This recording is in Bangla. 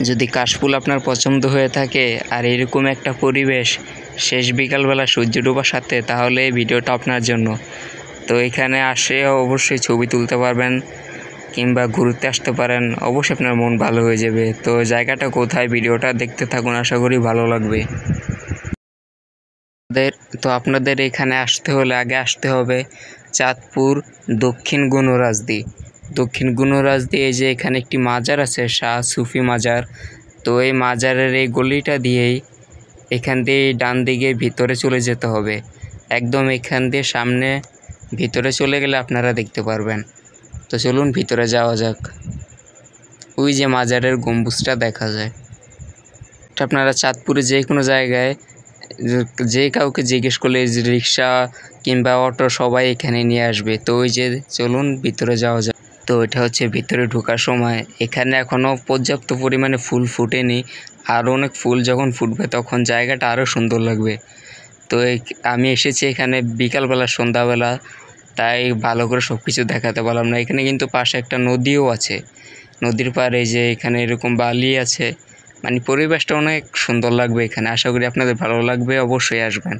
যদি কাশফুল আপনার পছন্দ হয়ে থাকে আর এরকম একটা পরিবেশ শেষ বিকালবেলা সূর্য ডোবার সাথে, তাহলে এই ভিডিওটা আপনার জন্য। তো এখানে আসে অবশ্যই ছবি তুলতে পারবেন কিংবা ঘুরতে আসতে পারেন, অবশ্যই আপনার মন ভালো হয়ে যাবে। তো জায়গাটা কোথায়, ভিডিওটা দেখতে থাকুন, আশা করি ভালো লাগবে। আপনাদের এখানে আসতে হলে আগে আসতে হবে চাঁদপুর দক্ষিণ গুণরাজদি। দক্ষিণ গুণরাজদি, এই যে এখানে একটি মাজার আছে, শাহ সুফি মাজার। তো এই মাজারের এই গলিটা দিয়েই এখান দিয়ে ডান দিকে ভিতরে চলে যেতে হবে। একদম এখান দিয়ে সামনে ভিতরে চলে গেলে আপনারা দেখতে পারবেন। তো চলুন ভিতরে যাওয়া যাক। ওই যে মাজারের গম্বুজটা দেখা যায়। আপনারা চাঁদপুরে যে কোনো জায়গায় যে কাউকে জিজ্ঞেস করলে রিক্সা কিংবা অটো সবাই এখানে নিয়ে আসবে। তো ওই যে চলুন ভিতরে যাওয়া যাক। তো এটা হচ্ছে ভিতরে ঢোকার সময়। এখানে এখনও পর্যাপ্ত পরিমাণে ফুল ফুটেনি, আরও অনেক ফুল যখন ফুটবে তখন জায়গাটা আরও সুন্দর লাগবে। তো আমি এসেছি এখানে বিকালবেলা সন্ধ্যাবেলা, তাই ভালো করে সব কিছু দেখাতে পারলাম না। এখানে কিন্তু পাশে একটা নদীও আছে, নদীর পাড়ে যে এখানে এরকম বালি আছে, মানে পরিবেশটা অনেক সুন্দর লাগবে এখানে। আশা করি আপনাদের ভালো লাগবে, অবশ্যই আসবেন।